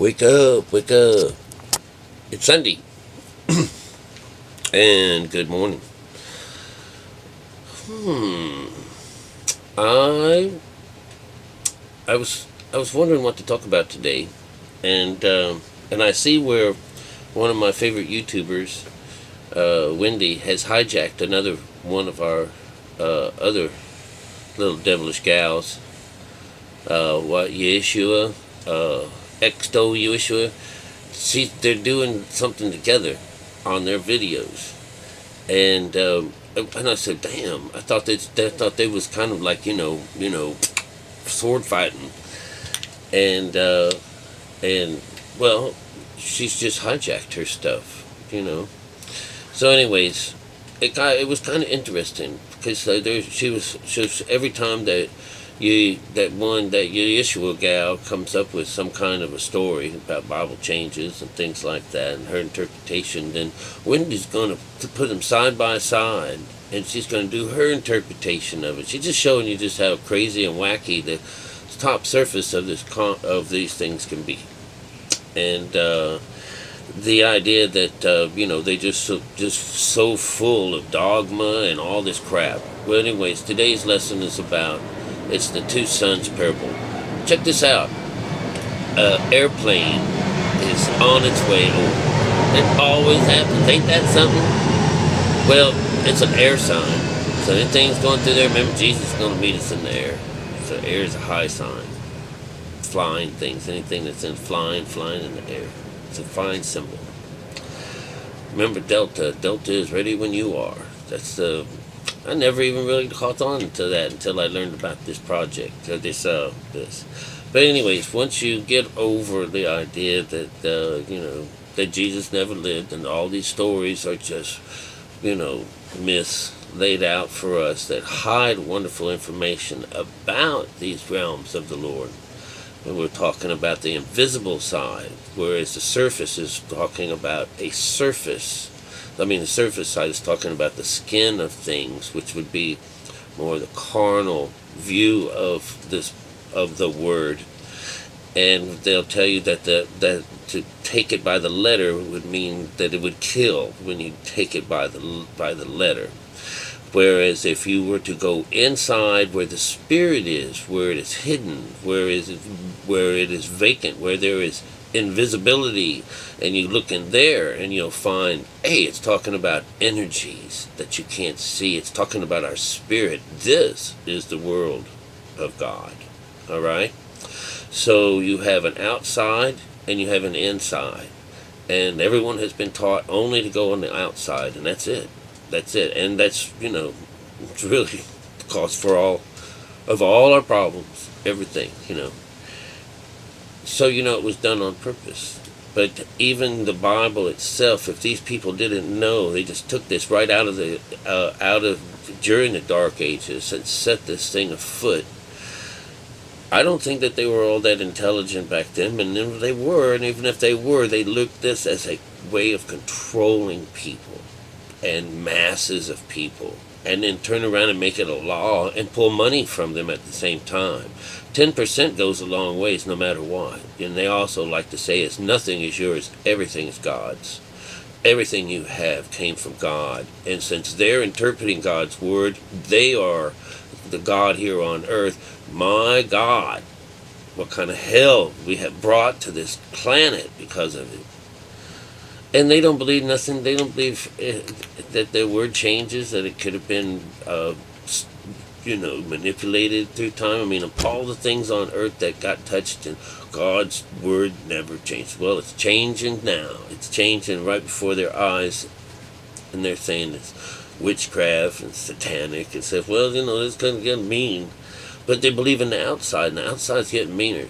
Wake up, wake up. It's Sunday. And good morning. I I was wondering what to talk about today, and I see where one of my favorite YouTubers, Wendy, has hijacked another one of our other little devilish gals. What Yeshua, Exto Yeshua. They're doing something together on their videos, and I said, "Damn!" I thought they was kind of like sword fighting, and well, she's just hijacked her stuff, So, anyways, it was kind of interesting because she was every time that Yeshua gal comes up with some kind of a story about Bible changes and things like that and her interpretation, then Wendy's going to put them side by side and she's going to do her interpretation of it. She's just showing you just how crazy and wacky the top surface of these things can be, and the idea that they just so full of dogma and all this crap. Well, anyways, today's lesson is about. It's the two sons parable. Check this out. Airplane is on its way over. It always happens. Ain't that something? Well, it's an air sign. So anything's going through there, remember Jesus is going to meet us in the air. So air is a high sign. Flying things, anything that's in flying in the air. It's a fine symbol. Remember Delta. Delta is ready when you are. That's the... I never even really caught on to that until I learned about this project, this. But anyways, once you get over the idea that that Jesus never lived, and all these stories are just myths laid out for us that hide wonderful information about these realms of the Lord. And we're talking about the invisible side, whereas the surface is talking about a surface. The surface side is talking about the skin of things, which would be more the carnal view of the word. And they'll tell you that to take it by the letter would mean that it would kill when you take it by the letter. Whereas if you were to go inside where the spirit is, where it is hidden, where it is vacant, where there is invisibility, and you look in there and you'll find, hey, it's talking about energies that you can't see. It's talking about our spirit. This is the world of God. All right? So you have an outside and you have an inside. And everyone has been taught only to go on the outside, and that's it. That's it. And that's, it's really the cause for all our problems, everything, So, it was done on purpose. But even the Bible itself, if these people didn't know, they just took this right during the Dark Ages and set this thing afoot. I don't think that they were all that intelligent back then, and if they were, and even if they were, they looked at this as a way of controlling people and masses of people, and then turn around and make it a law and pull money from them at the same time. 10% goes a long ways no matter what. And they also like to say is nothing is yours, everything is God's. Everything you have came from God. And since they're interpreting God's word, they are the God here on earth. My God, what kind of hell we have brought to this planet because of it. And they don't believe nothing. They don't believe that their word changes, that it could have been, manipulated through time. Of all the things on earth that got touched, and God's word never changed. Well, it's changing now. It's changing right before their eyes, and they're saying it's witchcraft and satanic. And says, well, this is going to get mean. But they believe in the outside, and the outside's getting meaner.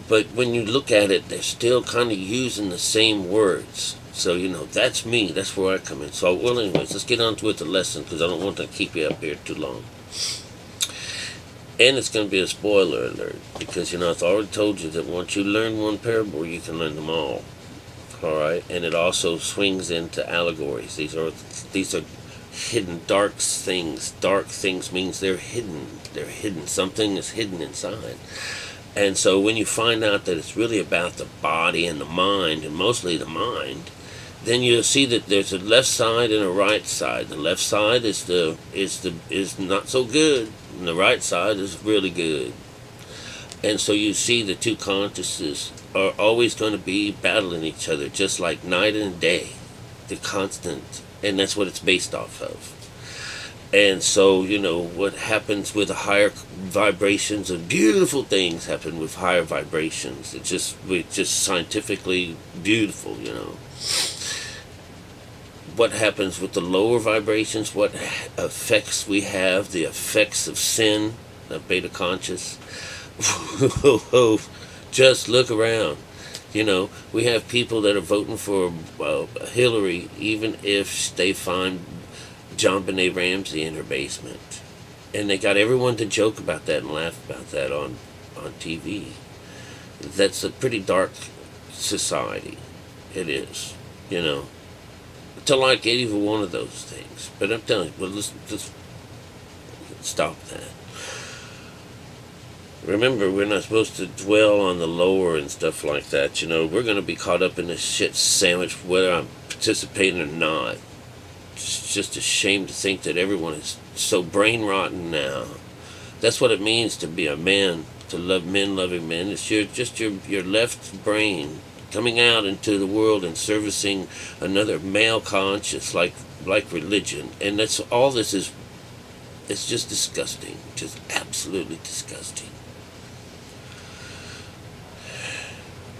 But when you look at it, they're still kind of using the same words. So, that's me. That's where I come in. So, well, anyways, let's get on with the lesson, because I don't want to keep you up here too long. And it's going to be a spoiler alert, because, I've already told you that once you learn one parable, you can learn them all. All right? And it also swings into allegories. These are hidden, dark things. Dark things means they're hidden. They're hidden. Something is hidden inside. And so when you find out that it's really about the body and the mind, and mostly the mind, then you'll see that there's a left side and a right side. The left side is not so good, and the right side is really good. And so you see the two consciousnesses are always going to be battling each other, just like night and day. The constant, and that's what it's based off of. And so, what happens with the higher vibrations, and beautiful things happen with higher vibrations. It's just scientifically beautiful, What happens with the lower vibrations, what effects we have, the effects of sin, of beta conscious. Just look around. We have people that are voting for Hillary, even if they find John Benet Ramsey in her basement. And they got everyone to joke about that and laugh about that on TV. That's a pretty dark society. It is, to like either one of those things. But I'm telling you, let's stop that. Remember, we're not supposed to dwell on the lower and stuff like that. We're going to be caught up in this shit sandwich whether I'm participating or not. It's just a shame to think that everyone is so brain rotten now. That's what it means to be a man, to love men, loving men. It's your left brain coming out into the world and servicing another male conscious like religion. And that's all this is. It's just disgusting, just absolutely disgusting.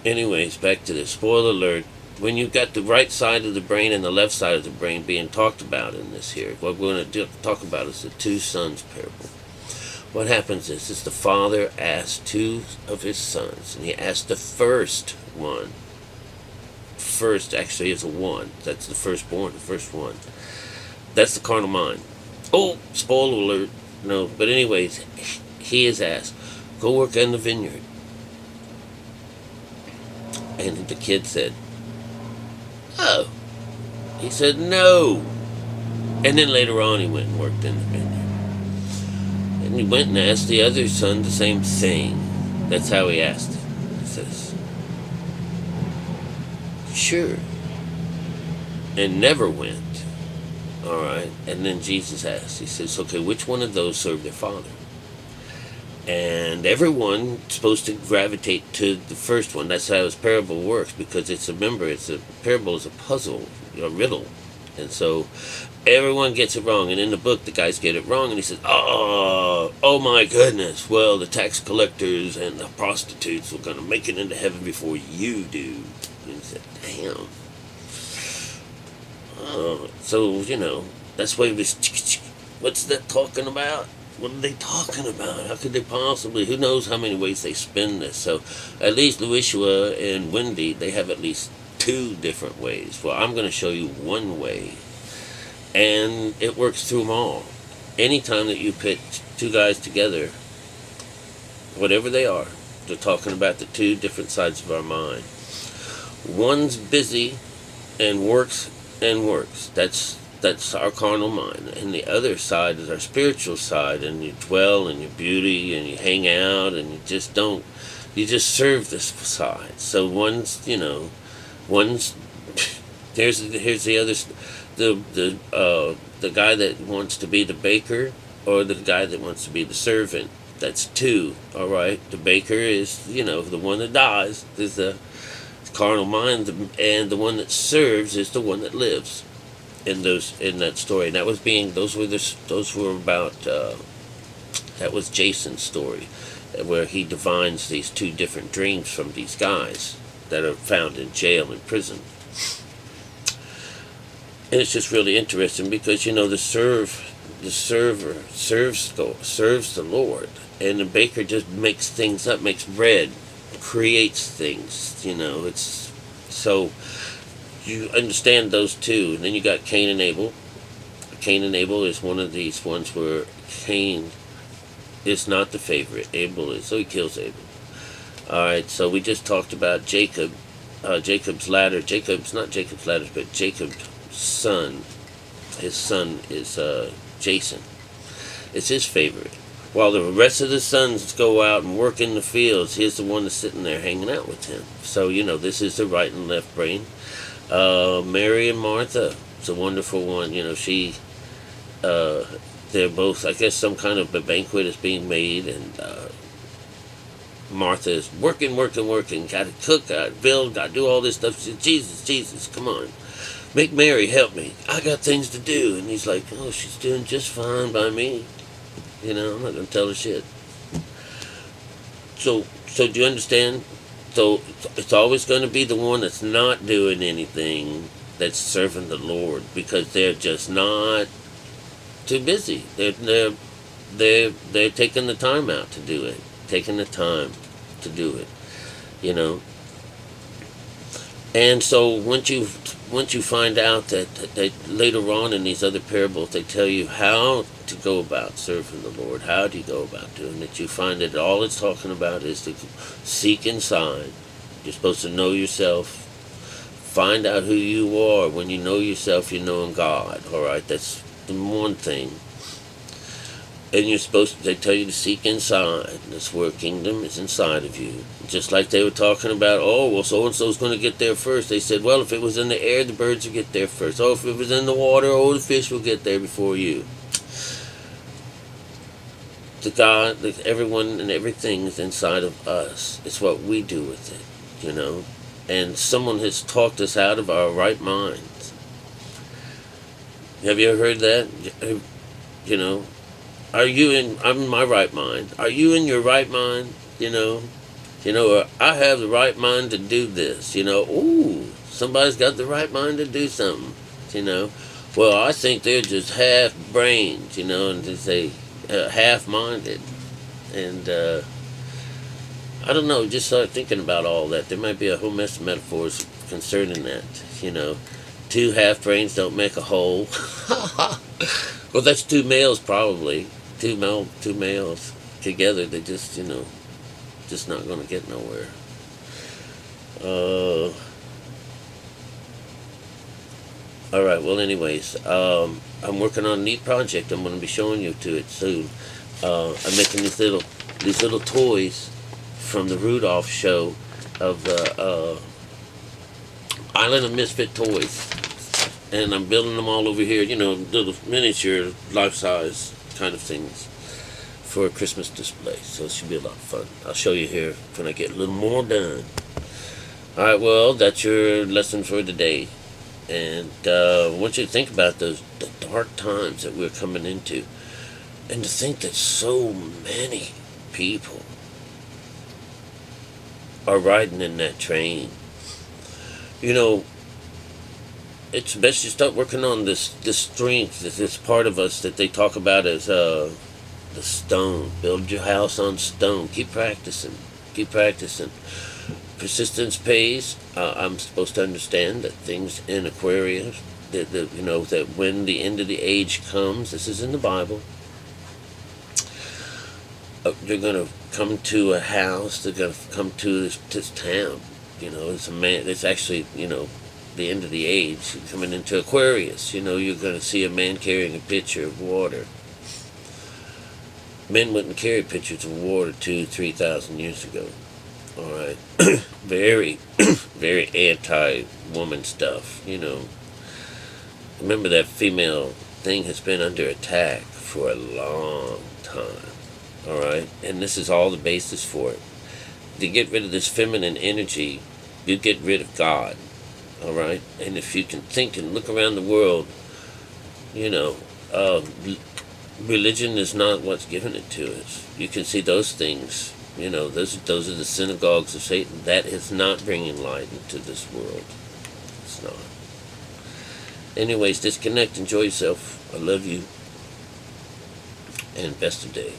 Anyways, back to this. Spoiler alert. When you've got the right side of the brain and the left side of the brain being talked about in this here, what we're going to talk about is the two sons parable. What happens is the father asked two of his sons, and he asked the first one. First actually is a one. That's the firstborn, the first one. That's the carnal mind. Oh, spoiler alert. No, but anyways, he is asked, go work in the vineyard. And the kid said, oh. He said, no. And then later on he went and worked in the vineyard. And he went and asked the other son the same thing. That's how he asked it. He says, sure. And never went. All right. And then Jesus asked, he says, okay, which one of those served their father? And everyone's supposed to gravitate to the first one. That's how his parable works, because it's a parable is a puzzle, a riddle. And so everyone gets it wrong. And in the book, the guys get it wrong. And he says, oh my goodness. Well, the tax collectors and the prostitutes are going to make it into heaven before you do. And he said, damn. So, that's why what's that talking about? What are they talking about? How could they possibly? Who knows how many ways they spin this? So, at least Luishua and Wendy, they have at least two different ways. Well, I'm going to show you one way. And it works through them all. Anytime that you put two guys together, whatever they are, they're talking about the two different sides of our mind. One's busy and works. That's our carnal mind. And the other side is our spiritual side, and you dwell in your beauty and you hang out and you just serve this side. So one's here's the other, the guy that wants to be the baker or the guy that wants to be the servant. That's two, all right? The baker is, the one that dies is the carnal mind, and the one that serves is the one that lives. In that story, and that was Jason's story, where he divines these two different dreams from these guys that are found in jail and prison. And it's just really interesting because the server serves the Lord, and the baker just makes things up, makes bread, creates things. It's so. You understand those two. And then you got Cain and Abel. Cain and Abel is one of these ones where Cain is not the favorite. Abel is, so he kills Abel. Alright, so we just talked about Jacob. Jacob's ladder. Jacob's not Jacob's ladder, but Jacob's son. His son is Jason. It's his favorite. While the rest of the sons go out and work in the fields, he's the one that's sitting there hanging out with him. So, this is the right and left brain. Mary and Martha, it's a wonderful one. They're both, I guess, some kind of a banquet is being made, and Martha is working, got to cook, got to build, got to do all this stuff. She says, Jesus, come on. Make Mary help me. I got things to do. And he's like, oh, she's doing just fine by me. I'm not going to tell her shit. So do you understand? So it's always going to be the one that's not doing anything that's serving the Lord, because they're just not too busy. They're taking the time out to do it. Taking the time to do it. And so once you find out that later on in these other parables they tell you how to go about serving the Lord, how do you go about doing it, you find that all it's talking about is to seek inside. You're supposed to know yourself, find out who you are. When you know yourself, you're knowing God. All right, that's the one thing. And they tell you to seek inside. That's where kingdom is inside of you. Just like they were talking about, so-and-so's going to get there first. They said, well, if it was in the air, the birds would get there first. If it was in the water, the fish will get there before you. The God, everyone and everything is inside of us. It's what we do with it, And someone has talked us out of our right minds. Have you ever heard that? I'm in my right mind. Are you in your right mind? I have the right mind to do this. Somebody's got the right mind to do something. Well, I think they're just half brains, and they say half-minded. And I don't know, just start thinking about all that. There might be a whole mess of metaphors concerning that, Two half brains don't make a whole. Well, that's two males probably. Two males together, they just, just not going to get nowhere. All right, well, anyways, I'm working on a neat project. I'm going to be showing you to it soon. I'm making these little toys from the Rudolph show of the Island of Misfit Toys. And I'm building them all over here, little miniature, life-size kind of things for a Christmas display. So it should be a lot of fun. I'll show you here when I get a little more done. All right, well, that's your lesson for today. And I want you to think about the dark times that we're coming into. And to think that so many people are riding in that train. It's best you start working on this strength, this part of us that they talk about as the stone. Build your house on stone. Keep practicing. Persistence pays. I'm supposed to understand that things in Aquarius, that when the end of the age comes, this is in the Bible, they're going to come to a house, they're going to come to this town. It's a man, it's actually, the end of the age, coming into Aquarius. You're going to see a man carrying a pitcher of water. Men wouldn't carry pitchers of water 2,000-3,000 years ago. All right, very, very anti-woman stuff. Remember that female thing has been under attack for a long time. All right, and this is all the basis for it. To get rid of this feminine energy, you get rid of God. All right, and if you can think and look around the world, religion is not what's giving it to us. You can see those things. Those are the synagogues of Satan. That is not bringing light into this world. It's not. Anyways, disconnect. Enjoy yourself. I love you. And best of day.